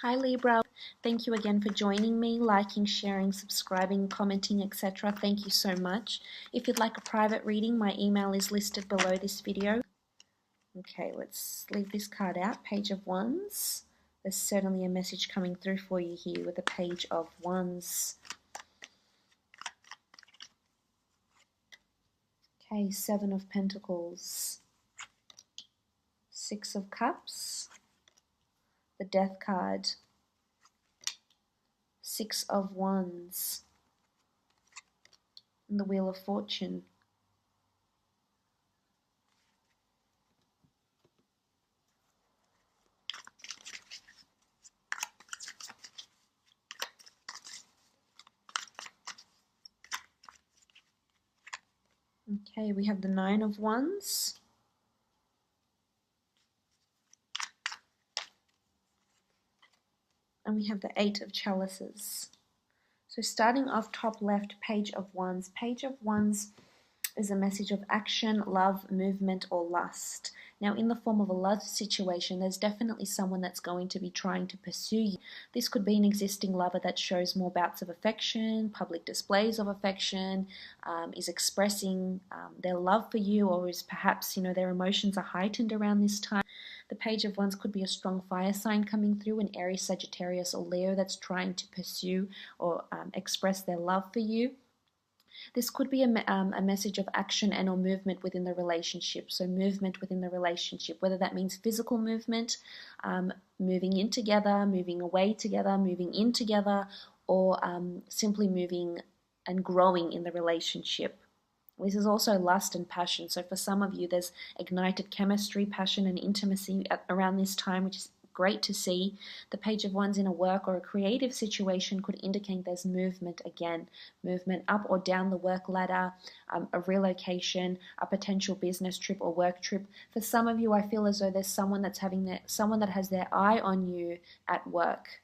Hi Libra, thank you again for joining me, liking, sharing, subscribing, commenting, etc. Thank you so much. If you'd like a private reading, my email is listed below this video. Okay, let's leave this card out, Page of Wands. There's certainly a message coming through for you here with the Page of Wands. Okay, Seven of Pentacles, Six of Cups, the Death card, Six of Wands, and the Wheel of Fortune. Okay, we have the Nine of Wands, and we have the Eight of Chalices. So starting off top left, Page of Wands. Page of Wands is a message of action, love, movement, or lust. Now, in the form of a love situation, there's definitely someone that's going to be trying to pursue you. This could be an existing lover that shows more bouts of affection, public displays of affection, is expressing their love for you, or is perhaps, their emotions are heightened around this time. The Page of Wands could be a strong fire sign coming through, an Aries, Sagittarius, or Leo that's trying to pursue or express their love for you. This could be a message of action and or movement within the relationship. So movement within the relationship, whether that means physical movement, moving in together, moving away together, moving in together, or simply moving and growing in the relationship. This is also lust and passion. So for some of you, there's ignited chemistry, passion, and intimacy around this time, which is great to see. The Page of Wands in a work or a creative situation could indicate there's movement again, movement up or down the work ladder, a relocation, a potential business trip or work trip. For some of you, I feel as though there's someone that's someone that has their eye on you at work.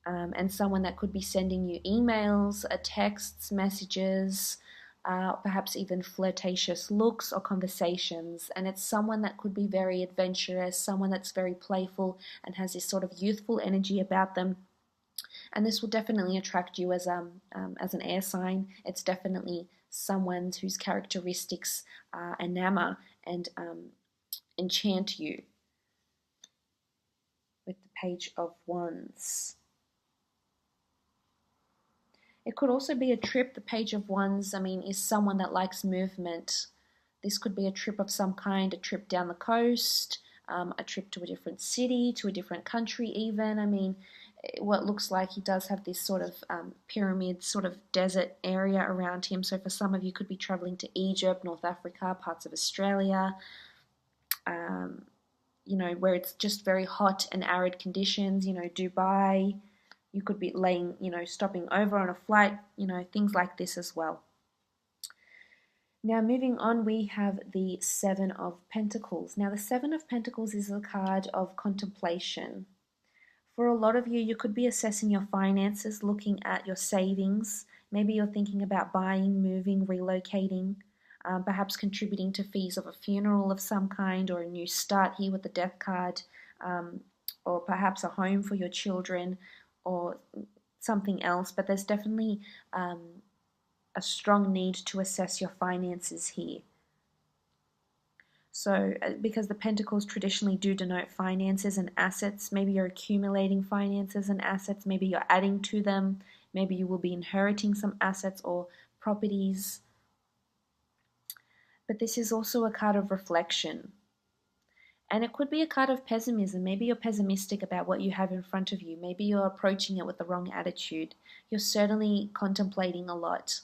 And someone that could be sending you emails, texts, messages, perhaps even flirtatious looks or conversations, and it's someone that could be very adventurous, someone that's very playful and has this sort of youthful energy about them. And this will definitely attract you as an air sign. It's definitely someone whose characteristics enamor and enchant you with the Page of Wands. It could also be a trip. The Page of Wands, is someone that likes movement. This could be a trip of some kind, a trip down the coast, a trip to a different city, to a different country even. What looks like he does have this sort of pyramid, sort of desert area around him. So for some of you, could be traveling to Egypt, North Africa, parts of Australia, where it's just very hot and arid conditions, Dubai. You could be stopping over on a flight, things like this as well. Now, moving on, we have the Seven of Pentacles. Now, the Seven of Pentacles is a card of contemplation. For a lot of you, you could be assessing your finances, looking at your savings. Maybe you're thinking about buying, moving, relocating, perhaps contributing to fees of a funeral of some kind, or a new start here with the Death card, or perhaps a home for your children, or something else. But there's definitely a strong need to assess your finances here. So because the Pentacles traditionally do denote finances and assets, maybe you're accumulating finances and assets, maybe you're adding to them, maybe you will be inheriting some assets or properties. But this is also a card of reflection. And it could be a card of pessimism. Maybe you're pessimistic about what you have in front of you. Maybe you're approaching it with the wrong attitude. You're certainly contemplating a lot.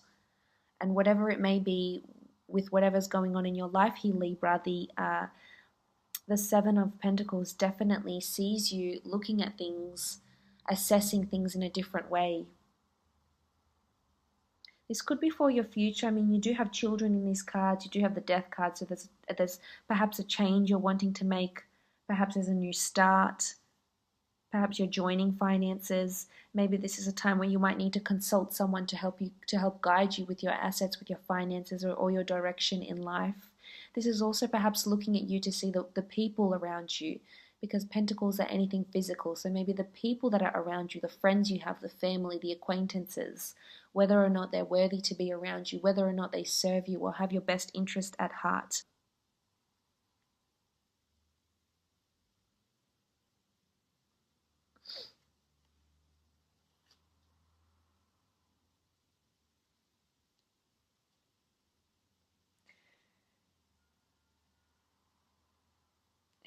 And whatever it may be, with whatever's going on in your life here, Libra, the Seven of Pentacles definitely sees you looking at things, assessing things in a different way. This could be for your future. You do have children in these cards. You do have the Death card, so there's perhaps a change you're wanting to make. Perhaps there's a new start. Perhaps you're joining finances. Maybe this is a time where you might need to consult someone to help guide you with your assets, with your finances, or your direction in life. This is also perhaps looking at you to see the people around you. because pentacles are anything physical. So maybe the people that are around you, the friends you have, the family, the acquaintances, whether or not they're worthy to be around you, whether or not they serve you or have your best interest at heart.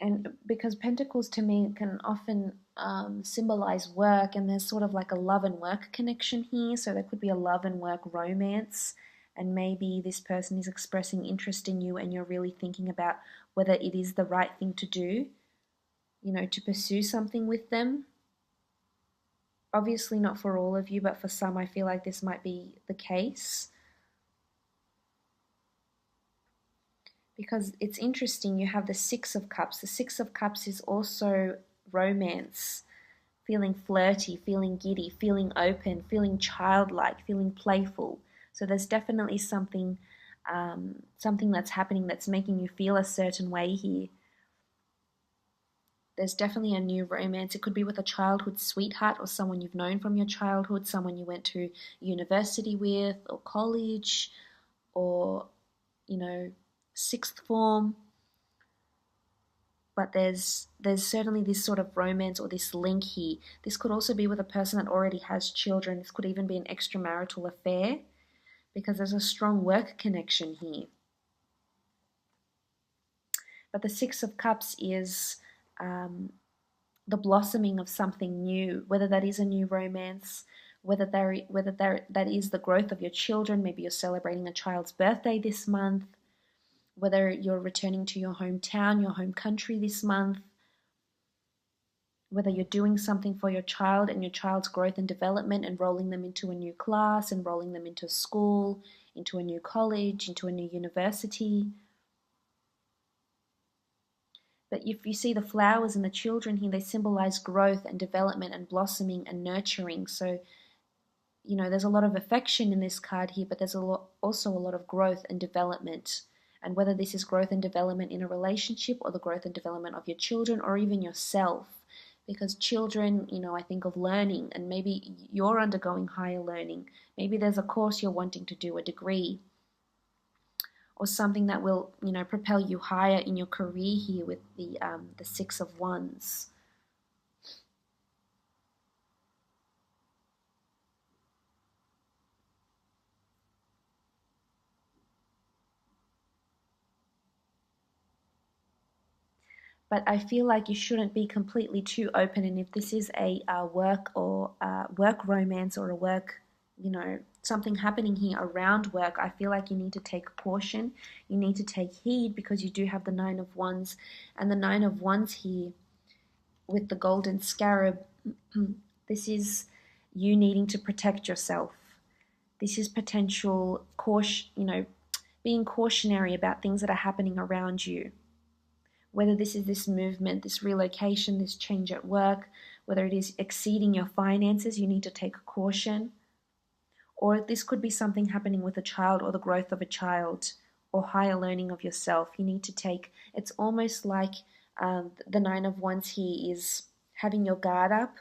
And because pentacles to me can often symbolize work, and there's sort of like a love and work connection here. So there could be a love and work romance, and maybe this person is expressing interest in you and you're really thinking about whether it is the right thing to do, you know, to pursue something with them. Obviously not for all of you, but for some I feel like this might be the case. Because it's interesting, you have the Six of Cups. The Six of Cups is also romance, feeling flirty, feeling giddy, feeling open, feeling childlike, feeling playful. So there's definitely something that's happening that's making you feel a certain way here. There's definitely a new romance. It could be with a childhood sweetheart or someone you've known from your childhood, someone you went to university with or college or, you know, sixth form. But there's certainly this sort of romance or this link here. This could also be with a person that already has children. This could even be an extramarital affair because there's a strong work connection here. But the Six of Cups is the blossoming of something new, whether that is a new romance, whether that is the growth of your children. Maybe you're celebrating a child's birthday this month, whether you're returning to your hometown, your home country this month, whether you're doing something for your child and your child's growth and development, enrolling them into a new class, enrolling them into school, into a new college, into a new university. But if you see the flowers and the children here, they symbolize growth and development and blossoming and nurturing. So, you know, there's a lot of affection in this card here, but there's also a lot of growth and development. And whether this is growth and development in a relationship or the growth and development of your children or even yourself. Because children, you know, I think of learning, and maybe you're undergoing higher learning. Maybe there's a course you're wanting to do, a degree, or something that will, you know, propel you higher in your career here with the Six of Wands. But I feel like you shouldn't be completely too open. And if this is a work or work romance or a work, you know, something happening here around work, I feel like you need to take caution. You need to take heed because you do have the Nine of Wands. And the Nine of Wands here with the golden scarab, this is you needing to protect yourself. This is potential caution, you know, being cautionary about things that are happening around you. Whether this is this movement, this relocation, this change at work, whether it is exceeding your finances, you need to take caution. Or this could be something happening with a child or the growth of a child or higher learning of yourself. You need to take, it's almost like the Nine of Wands here is having your guard up.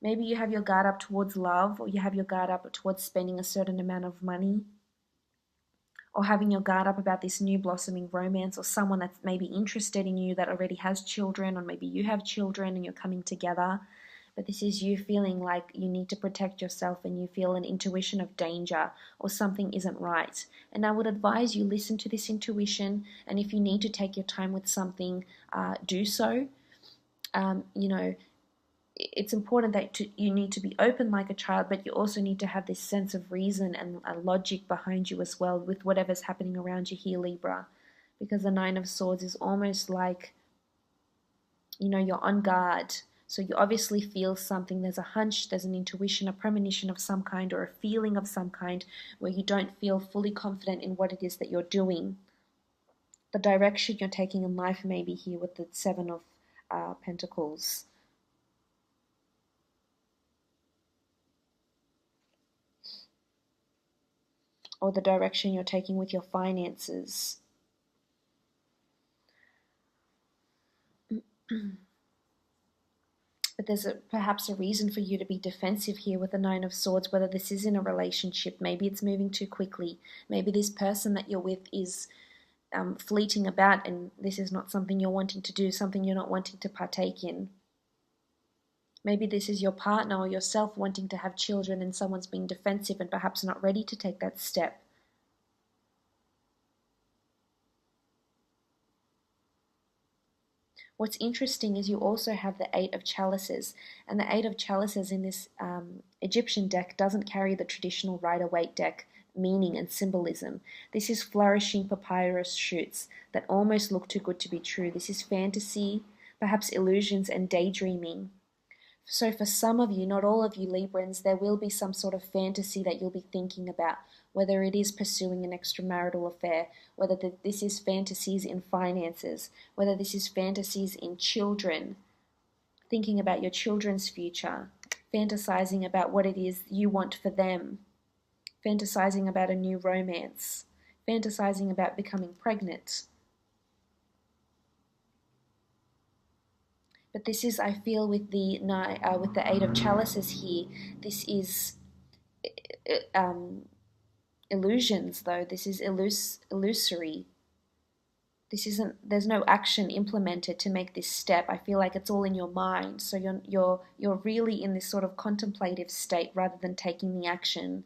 Maybe you have your guard up towards love, or you have your guard up towards spending a certain amount of money, or having your guard up about this new blossoming romance, or someone that's maybe interested in you that already has children, or maybe you have children and you're coming together. But this is you feeling like you need to protect yourself and you feel an intuition of danger or something isn't right. And I would advise you listen to this intuition, and if you need to take your time with something, do so. You know, it's important that you need to be open like a child, but you also need to have this sense of reason and a logic behind you as well with whatever's happening around you here, Libra. Because the Nine of Swords is almost like, you know, you're on guard. So you obviously feel something. There's a hunch, there's an intuition, a premonition of some kind, or a feeling of some kind where you don't feel fully confident in what it is that you're doing. The direction you're taking in life may be here with the Seven of Pentacles. Or the direction you're taking with your finances. But there's perhaps a reason for you to be defensive here with the Nine of Swords, whether this is in a relationship. Maybe it's moving too quickly. Maybe this person that you're with is fleeting about, and this is not something you're wanting to do, something you're not wanting to partake in. Maybe this is your partner or yourself wanting to have children, and someone's being defensive and perhaps not ready to take that step. What's interesting is you also have the Eight of Chalices, and the Eight of Chalices in this Egyptian deck doesn't carry the traditional Rider-Waite deck meaning and symbolism. This is flourishing papyrus shoots that almost look too good to be true. This is fantasy, perhaps illusions and daydreaming. So for some of you, not all of you Librans, there will be some sort of fantasy that you'll be thinking about, whether it is pursuing an extramarital affair, whether this is fantasies in finances, whether this is fantasies in children, thinking about your children's future, fantasizing about what it is you want for them, fantasizing about a new romance, fantasizing about becoming pregnant. But this is, I feel, with the Eight of Chalices here, this is illusions, though. This is illusory. This isn't. There's no action implemented to make this step. I feel like it's all in your mind. So you're really in this sort of contemplative state rather than taking the action.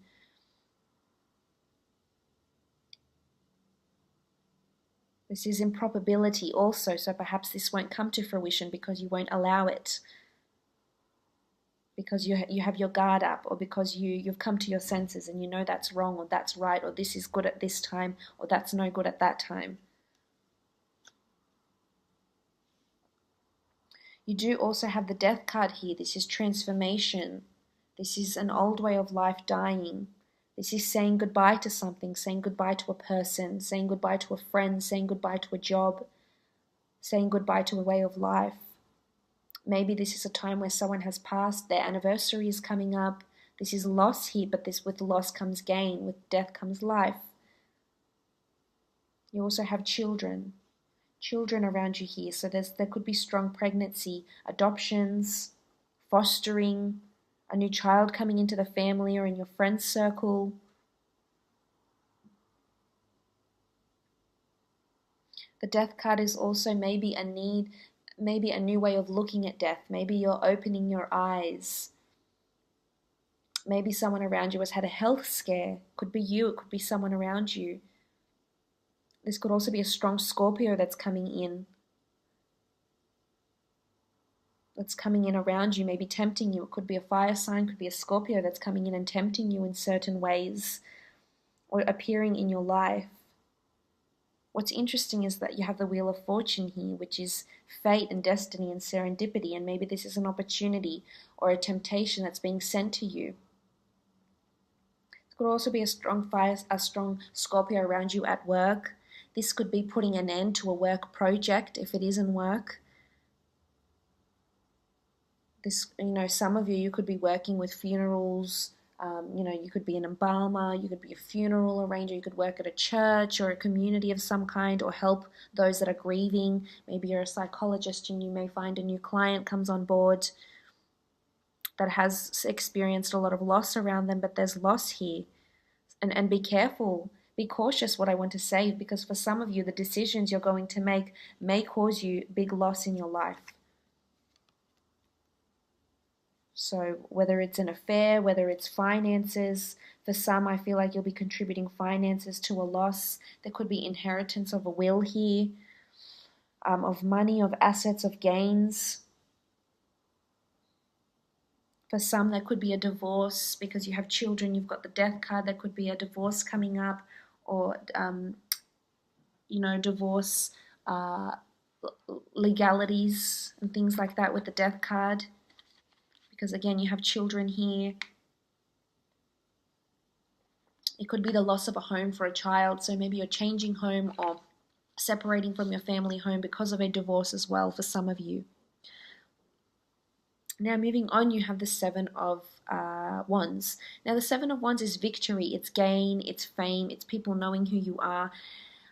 This is improbability also, so perhaps this won't come to fruition because you won't allow it. Because you have your guard up, or because you've come to your senses and you know that's wrong or that's right, or this is good at this time or that's no good at that time. You do also have the Death card here. This is transformation. This is an old way of life dying. This is saying goodbye to something, saying goodbye to a person, saying goodbye to a friend, saying goodbye to a job, saying goodbye to a way of life. Maybe this is a time where someone has passed, their anniversary is coming up. This is loss here, but with loss comes gain, with death comes life. You also have children around you here. So there could be strong pregnancy, adoptions, fostering, a new child coming into the family or in your friend's circle. The Death card is also maybe a need, maybe a new way of looking at death. Maybe you're opening your eyes. Maybe someone around you has had a health scare. Could be you, it could be someone around you. This could also be a strong Scorpio that's coming in. That's coming in around you, maybe tempting you. It could be a fire sign, could be a Scorpio that's coming in and tempting you in certain ways or appearing in your life. What's interesting is that you have the Wheel of Fortune here, which is fate and destiny and serendipity, and maybe this is an opportunity or a temptation that's being sent to you. It could also be a strong Scorpio around you at work. This could be putting an end to a work project if it is in work. This, some of you could be working with funerals. You could be an embalmer, you could be a funeral arranger, you could work at a church or a community of some kind, or help those that are grieving. Maybe you're a psychologist and you may find a new client comes on board that has experienced a lot of loss around them, but there's loss here. And be careful, be cautious what I want to say, because for some of you, the decisions you're going to make may cause you big loss in your life. So whether it's an affair, whether it's finances, for some I feel like you'll be contributing finances to a loss. There could be inheritance of a will here, of money, of assets, of gains. For some there could be a divorce because you have children, you've got the Death card, there could be a divorce coming up, or divorce legalities and things like that with the Death card. Because again, you have children here. It could be the loss of a home for a child. So maybe you're changing home or separating from your family home because of a divorce as well for some of you. Now moving on, you have the Seven of Wands. Now the Seven of Wands is victory. It's gain, it's fame, it's people knowing who you are.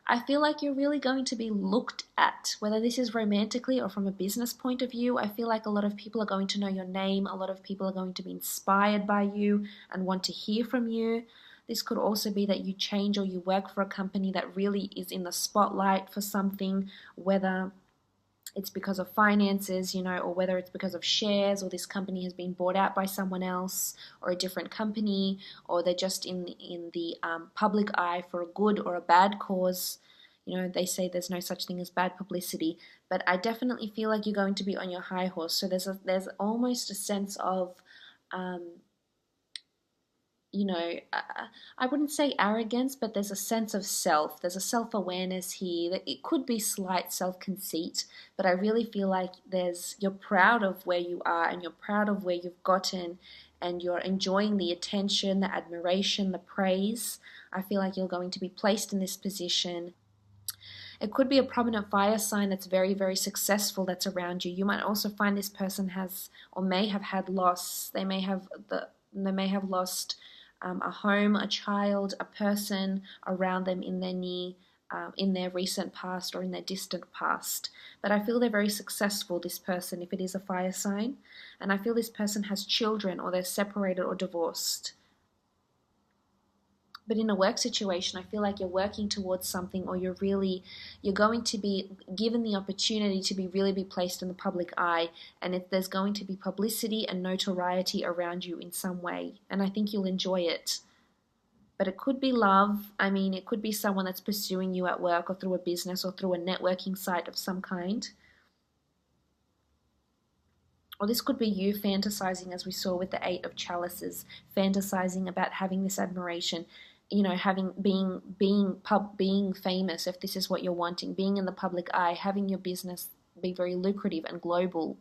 I feel like you're really going to be looked at, whether this is romantically or from a business point of view. I feel like a lot of people are going to know your name. A lot of people are going to be inspired by you and want to hear from you. This could also be that you change or you work for a company that really is in the spotlight for something, whether it's because of finances, or whether it's because of shares, or this company has been bought out by someone else or a different company, or they're just in the public eye for a good or a bad cause. They say there's no such thing as bad publicity, but I definitely feel like you're going to be on your high horse. So there's almost a sense of I wouldn't say arrogance, but there's a sense of self. There's a self-awareness here. That it could be slight self-conceit, but I really feel like you're proud of where you are and you're proud of where you've gotten, and you're enjoying the attention, the admiration, the praise. I feel like you're going to be placed in this position. It could be a prominent fire sign that's very, very successful that's around you. You might also find this person has or may have had loss. They may have lost a home, a child, a person around them in their recent past or in their distant past. But I feel they're very successful, this person, if it is a fire sign. And I feel this person has children, or they're separated or divorced. But in a work situation, I feel like you're working towards something, or you're going to be given the opportunity to be placed in the public eye, and there's going to be publicity and notoriety around you in some way, and I think you'll enjoy it. But it could be love. It could be someone that's pursuing you at work or through a business or through a networking site of some kind. Or this could be you fantasizing, as we saw with the 8 of Chalices, fantasizing about having this admiration, being famous, if this is what you're wanting, being in the public eye, having your business be very lucrative and global.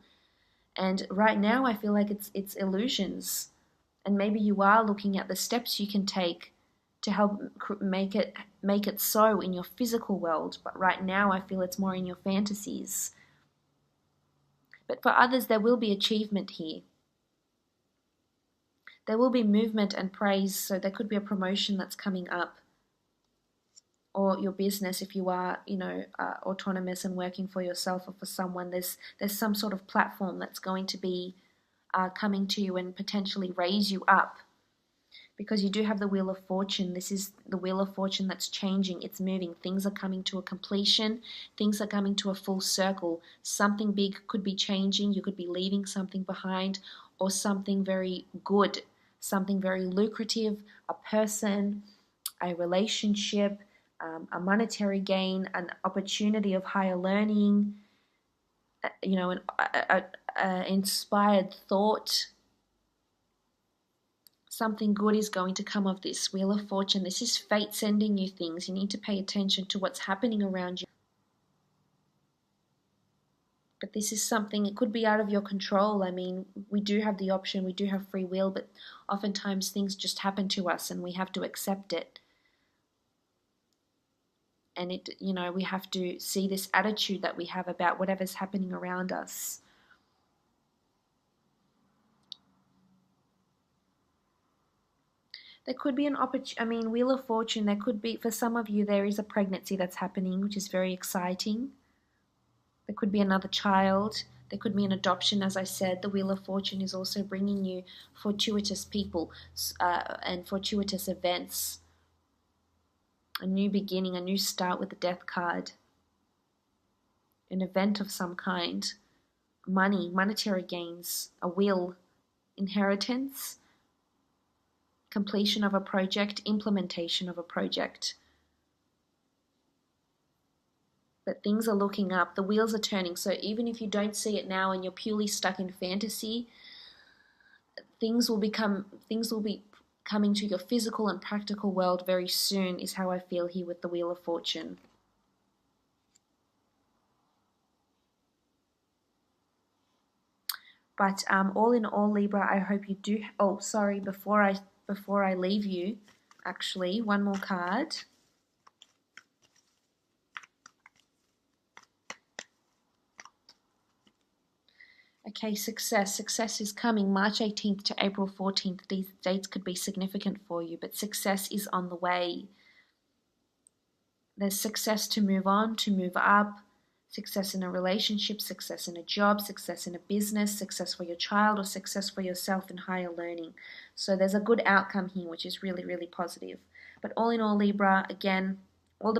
And right now I feel like it's illusions, and maybe you are looking at the steps you can take to help make it so in your physical world, but right now I feel it's more in your fantasies. But for others, there will be achievement here. There will be movement and praise, so there could be a promotion that's coming up. Or your business, if you are, autonomous and working for yourself or for someone, there's some sort of platform that's going to be coming to you and potentially raise you up. Because you do have the Wheel of Fortune. This is the Wheel of Fortune that's changing. It's moving. Things are coming to a completion. Things are coming to a full circle. Something big could be changing. You could be leaving something behind, or something very good, something very lucrative, a person, a relationship, a monetary gain, an opportunity of higher learning, an inspired thought. Something good is going to come of this Wheel of Fortune. This is fate sending you things. You need to pay attention to what's happening around you. But this is something, it could be out of your control. We do have the option, we do have free will, but oftentimes things just happen to us and we have to accept it. And we have to see this attitude that we have about whatever's happening around us. There could be an opportunity, Wheel of Fortune, there could be, for some of you, there is a pregnancy that's happening, which is very exciting. There could be another child. There could be an adoption, as I said. The Wheel of Fortune is also bringing you fortuitous people and fortuitous events. A new beginning, a new start with the Death card. An event of some kind. Money, monetary gains, a will, inheritance, completion of a project, implementation of a project. But things are looking up, the wheels are turning, so even if you don't see it now and you're purely stuck in fantasy, things will be coming to your physical and practical world very soon, is how I feel here with the Wheel of Fortune. But all in all, Libra, I hope you do. Oh, sorry, before I leave you, actually, one more card. Okay, success. Success is coming March 18th to April 14th. These dates could be significant for you, but success is on the way. There's success to move on, to move up, success in a relationship, success in a job, success in a business, success for your child, or success for yourself in higher learning. So there's a good outcome here, which is really, really positive. But all in all, Libra, again, all the best